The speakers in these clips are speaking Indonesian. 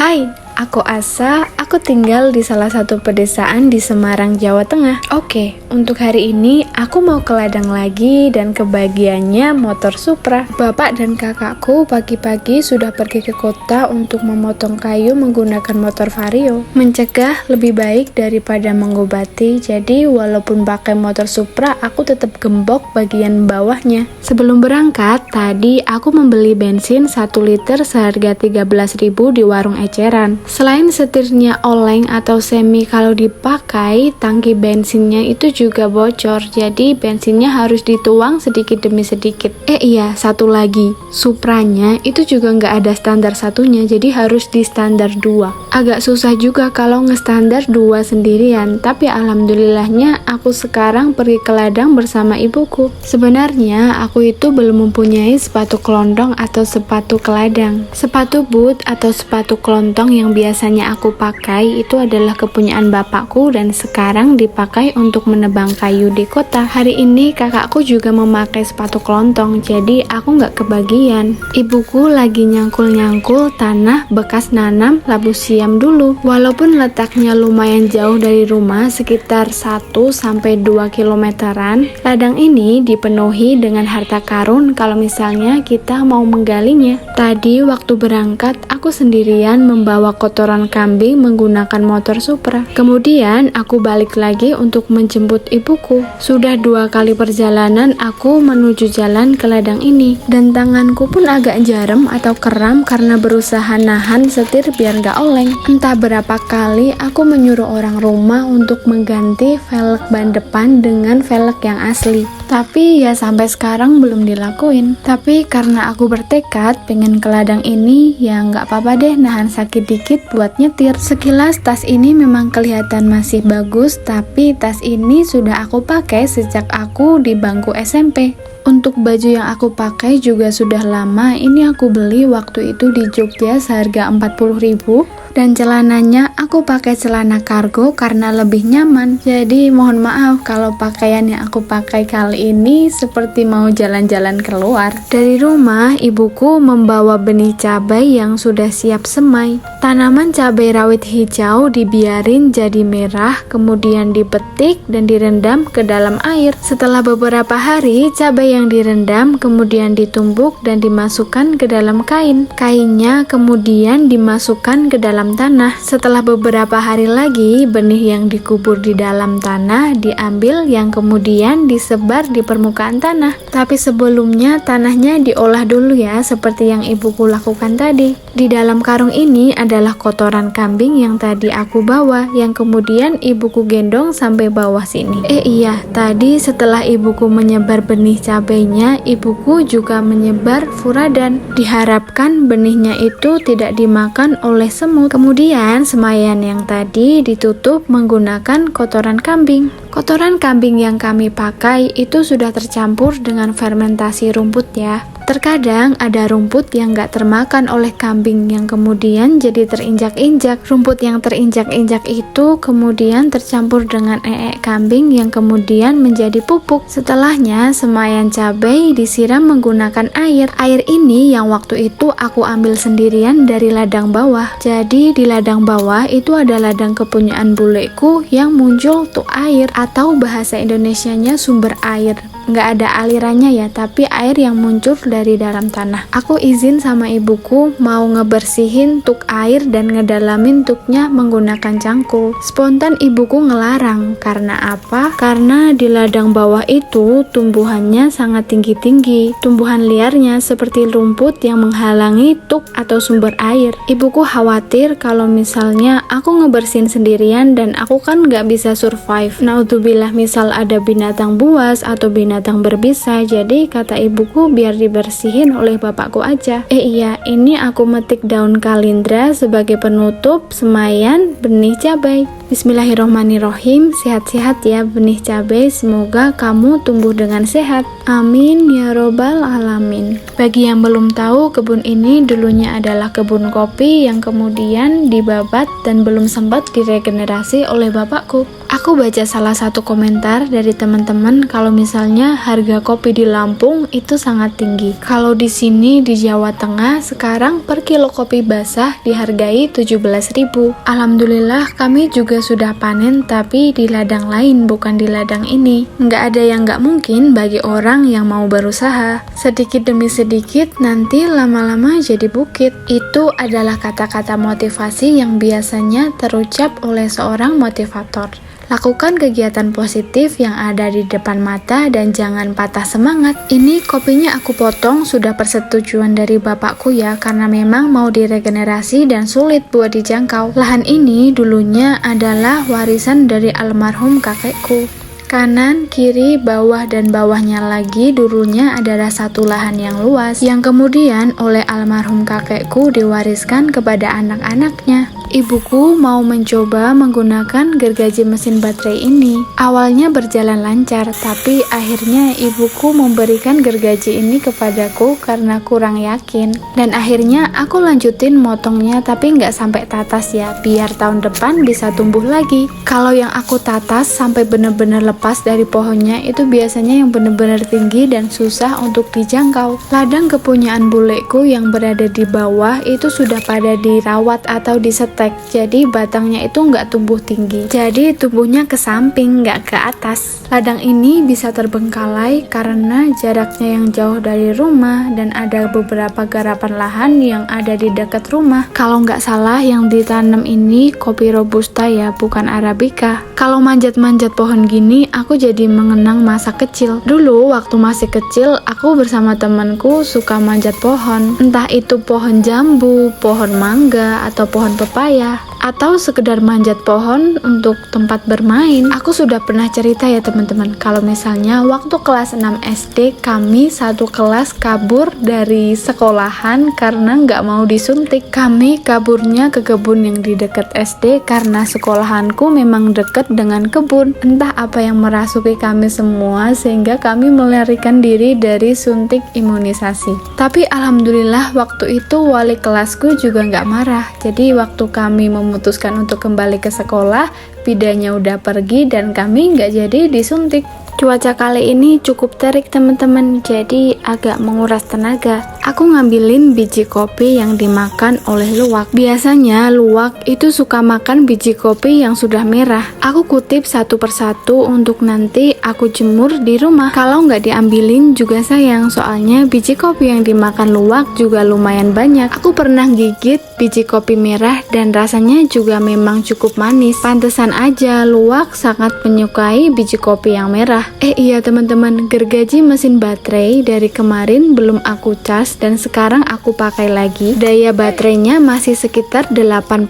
Hai, aku Asa, aku tinggal di salah satu pedesaan di Semarang, Jawa Tengah. Oke, untuk hari ini aku mau ke ladang lagi dan kebagiannya motor Supra. Bapak dan kakakku pagi-pagi sudah pergi ke kota untuk memotong kayu menggunakan motor Vario. Mencegah lebih baik daripada mengobati, jadi walaupun pakai motor Supra, aku tetap gembok bagian bawahnya. Sebelum berangkat, tadi aku membeli bensin 1 liter seharga 13.000 di warung eceran. Selain setirnya oleng atau semi, kalau dipakai tangki bensinnya itu juga bocor, jadi bensinnya harus dituang sedikit demi sedikit. Iya, satu lagi, Supranya itu juga nggak ada standar satunya, jadi harus di standar 2. Agak susah juga kalau ngestandar 2 sendirian, tapi alhamdulillahnya aku sekarang pergi ke ladang bersama ibuku. Sebenarnya aku itu belum mempunyai sepatu kelondong atau sepatu ke ladang. Sepatu boot atau sepatu kelontong yang biasanya aku pakai itu adalah kepunyaan bapakku dan sekarang dipakai untuk menebang kayu di kota. Hari ini kakakku juga memakai sepatu kelontong, jadi aku nggak kebagian. Ibuku lagi nyangkul-nyangkul tanah bekas nanam labu siam dulu. Walaupun letaknya lumayan jauh dari rumah, sekitar 1-2 kilometeran, ladang ini dipenuhi dengan harta karun kalau misalnya kita mau menggalinya. Tadi waktu berangkat, aku sendirian membawa kotoran kambing menggunakan motor Supra. Kemudian aku balik lagi untuk menjemput ibuku. Sudah 2 kali perjalanan aku menuju jalan ke ladang ini, dan tanganku pun agak jarem atau kram karena berusaha nahan setir biar gak oleng. Entah berapa kali aku menyuruh orang rumah untuk mengganti velg ban depan dengan velg yang asli, tapi ya sampai sekarang belum dilakuin. Tapi karena aku bertekad pengen ke ladang ini, ya nggak apa-apa deh nahan sakit dikit buat nyetir. Sekilas tas ini memang kelihatan masih bagus, tapi tas ini sudah aku pakai sejak aku di bangku SMP. Untuk baju yang aku pakai juga sudah lama, ini aku beli waktu itu di Jogja seharga 40.000, dan celananya aku pakai celana kargo karena lebih nyaman. Jadi mohon maaf kalau pakaian yang aku pakai kali ini seperti mau jalan-jalan keluar. Dari rumah, ibuku membawa benih cabai yang sudah siap semai. Tanaman cabai rawit hijau dibiarin jadi merah, kemudian dipetik dan direndam ke dalam air. Setelah beberapa hari, cabai yang direndam kemudian ditumbuk dan dimasukkan ke dalam kain. Kainnya kemudian dimasukkan ke dalam tanah. Setelah beberapa hari lagi, benih yang dikubur di dalam tanah diambil yang kemudian disebar di permukaan tanah. Tapi sebelumnya tanahnya diolah dulu ya, seperti yang ibuku lakukan tadi. Di dalam karung ini adalah kotoran kambing yang tadi aku bawa, yang kemudian ibuku gendong sampai bawah sini. Iya, tadi setelah ibuku menyebar benih cabainya, ibuku juga menyebar furadan. Diharapkan benihnya itu tidak dimakan oleh semut. Kemudian semaian yang tadi ditutup menggunakan kotoran kambing. Kotoran kambing yang kami pakai itu sudah tercampur dengan fermentasi rumput ya. Terkadang ada rumput yang gak termakan oleh kambing yang kemudian jadi terinjak-injak. Rumput yang terinjak-injak itu kemudian tercampur dengan kambing yang kemudian menjadi pupuk. Setelahnya semaian cabai disiram menggunakan air. Air ini yang waktu itu aku ambil sendirian dari ladang bawah. Jadi di ladang bawah itu ada ladang kepunyaan buleku yang muncul tuh air, atau bahasa Indonesianya sumber air. Nggak ada alirannya ya, tapi air yang muncul dari dalam tanah. Aku izin sama ibuku mau ngebersihin tuk air dan ngedalamin tuknya menggunakan cangkul. Spontan ibuku ngelarang. Karena apa? Karena di ladang bawah itu tumbuhannya sangat tinggi-tinggi. Tumbuhan liarnya seperti rumput yang menghalangi tuk atau sumber air. Ibuku khawatir kalau misalnya aku ngebersihin sendirian dan aku kan nggak bisa survive. Naudzubillah, misal ada binatang buas atau binatang berbisa, jadi kata ibuku biar dibersihin oleh bapakku aja. Iya, ini aku metik daun kalindra sebagai penutup semaian benih cabai. Bismillahirrohmanirrohim. Sehat-sehat ya benih cabai, semoga kamu tumbuh dengan sehat. Amin ya robbal alamin. Bagi yang belum tahu, kebun ini dulunya adalah kebun kopi yang kemudian dibabat dan belum sempat diregenerasi oleh bapakku. Aku baca salah satu komentar dari teman-teman kalau misalnya harga kopi di Lampung itu sangat tinggi. Kalau di sini di Jawa Tengah sekarang per kilo kopi basah dihargai 17.000. Alhamdulillah kami juga sudah panen tapi di ladang lain bukan di ladang ini. Nggak ada yang nggak mungkin bagi orang yang mau berusaha. Sedikit demi sedikit nanti lama-lama jadi bukit. Itu adalah kata-kata motivasi yang biasanya terucap oleh seorang motivator. Lakukan kegiatan positif yang ada di depan mata dan jangan patah semangat. Ini kopinya aku potong sudah persetujuan dari bapakku ya, karena memang mau diregenerasi dan sulit buat dijangkau. Lahan ini dulunya adalah warisan dari almarhum kakekku. Kanan, kiri, bawah, dan bawahnya lagi dulunya adalah satu lahan yang luas yang kemudian oleh almarhum kakekku diwariskan kepada anak-anaknya. Ibuku mau mencoba menggunakan gergaji mesin baterai ini. Awalnya berjalan lancar, tapi akhirnya ibuku memberikan gergaji ini kepadaku karena kurang yakin. Dan akhirnya aku lanjutin motongnya tapi nggak sampai tatas ya, biar tahun depan bisa tumbuh lagi. Kalau yang aku tatas sampai bener-bener lepas dari pohonnya itu biasanya yang bener-bener tinggi dan susah untuk dijangkau. Ladang kepunyaan bulekku yang berada di bawah itu sudah pada dirawat atau disetek, jadi batangnya itu nggak tumbuh tinggi, jadi tumbuhnya ke samping nggak ke atas. Ladang ini bisa terbengkalai karena jaraknya yang jauh dari rumah dan ada beberapa garapan lahan yang ada di dekat rumah. Kalau nggak salah yang ditanam ini kopi robusta ya, bukan arabica. Kalau manjat-manjat pohon gini aku jadi mengenang masa kecil. Dulu waktu masih kecil aku bersama temanku suka manjat pohon, entah itu pohon jambu, pohon mangga, atau pohon pepaya, atau sekedar manjat pohon untuk tempat bermain. Aku sudah pernah cerita ya teman-teman, kalau misalnya waktu kelas 6 SD kami satu kelas kabur dari sekolahan karena nggak mau disuntik. Kami kaburnya ke kebun yang di dekat SD karena sekolahanku memang dekat dengan kebun. Entah apa yang merasuki kami semua sehingga kami melarikan diri dari suntik imunisasi. Tapi alhamdulillah waktu itu wali kelasku juga nggak marah. Jadi waktu kami memutuskan untuk kembali ke sekolah, bidanya udah pergi dan kami nggak jadi disuntik. Cuaca kali ini cukup terik teman-teman, jadi agak menguras tenaga. Aku ngambilin biji kopi yang dimakan oleh luwak. Biasanya luwak itu suka makan biji kopi yang sudah merah. Aku kutip satu persatu untuk nanti aku jemur di rumah. Kalau nggak diambilin juga sayang, soalnya biji kopi yang dimakan luwak juga lumayan banyak. Aku pernah gigit biji kopi merah dan rasanya juga memang cukup manis. Pantesan aja luwak sangat menyukai biji kopi yang merah. Iya teman-teman, gergaji mesin baterai dari kemarin belum aku cas dan sekarang aku pakai lagi. Daya baterainya masih sekitar 80%.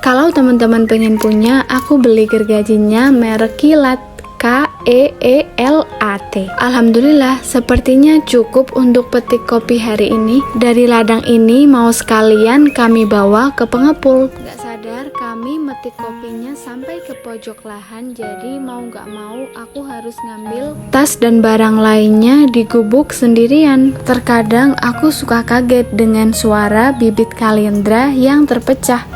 Kalau teman-teman pengen punya, aku beli gergajinya merek Kilat, KEELAT. Alhamdulillah, sepertinya cukup untuk petik kopi hari ini. Dari ladang ini mau sekalian kami bawa ke pengepul. Gak sadar kami metik kopinya sampai ke pojok lahan, jadi mau gak mau aku harus ngambil tas dan barang lainnya di gubuk sendirian. Terkadang aku suka kaget dengan suara bibit kalendra yang terpecah.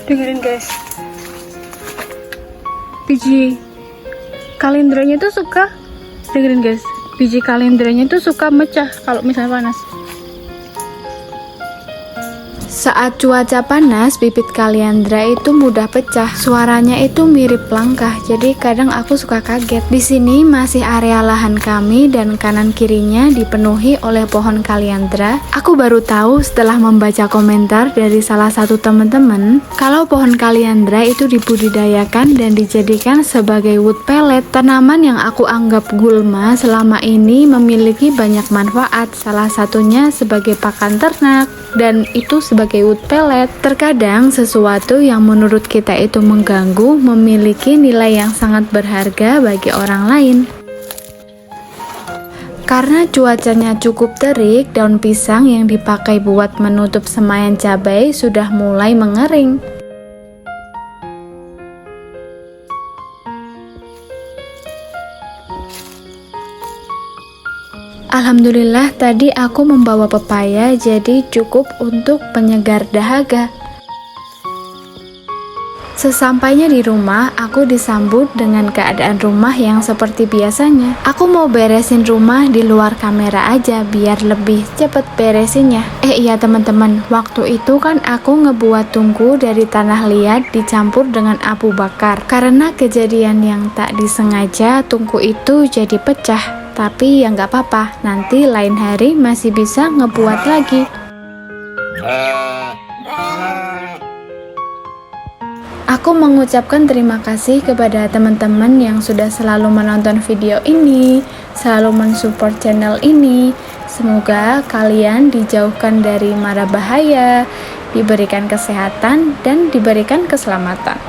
Dengerin guys, biji kalendranya tuh suka, dengerin guys, biji kalendranya tuh suka mecah kalau misalnya panas. Saat cuaca panas, bibit kaliandra itu mudah pecah. Suaranya itu mirip langkah, jadi kadang aku suka kaget. Di sini masih area lahan kami dan kanan kirinya dipenuhi oleh pohon kaliandra. Aku baru tahu setelah membaca komentar dari salah satu teman-teman kalau pohon kaliandra itu dibudidayakan dan dijadikan sebagai wood pellet. Tanaman yang aku anggap gulma selama ini memiliki banyak manfaat. Salah satunya sebagai pakan ternak dan itu sebagai wood pellet. Terkadang sesuatu yang menurut kita itu mengganggu memiliki nilai yang sangat berharga bagi orang lain. Karena cuacanya cukup terik, daun pisang yang dipakai buat menutup semaian cabai sudah mulai mengering. Alhamdulillah tadi aku membawa pepaya, jadi cukup untuk penyegar dahaga. Sesampainya di rumah, aku disambut dengan keadaan rumah yang seperti biasanya. Aku mau beresin rumah di luar kamera aja biar lebih cepet beresinnya. Iya teman-teman, waktu itu kan aku ngebuat tungku dari tanah liat dicampur dengan abu bakar. Karena kejadian yang tak disengaja, tungku itu jadi pecah. Tapi ya nggak apa-apa, nanti lain hari masih bisa ngebuat lagi. Aku mengucapkan terima kasih kepada teman-teman yang sudah selalu menonton video ini, selalu mensupport channel ini. Semoga kalian dijauhkan dari mara bahaya, diberikan kesehatan, dan diberikan keselamatan.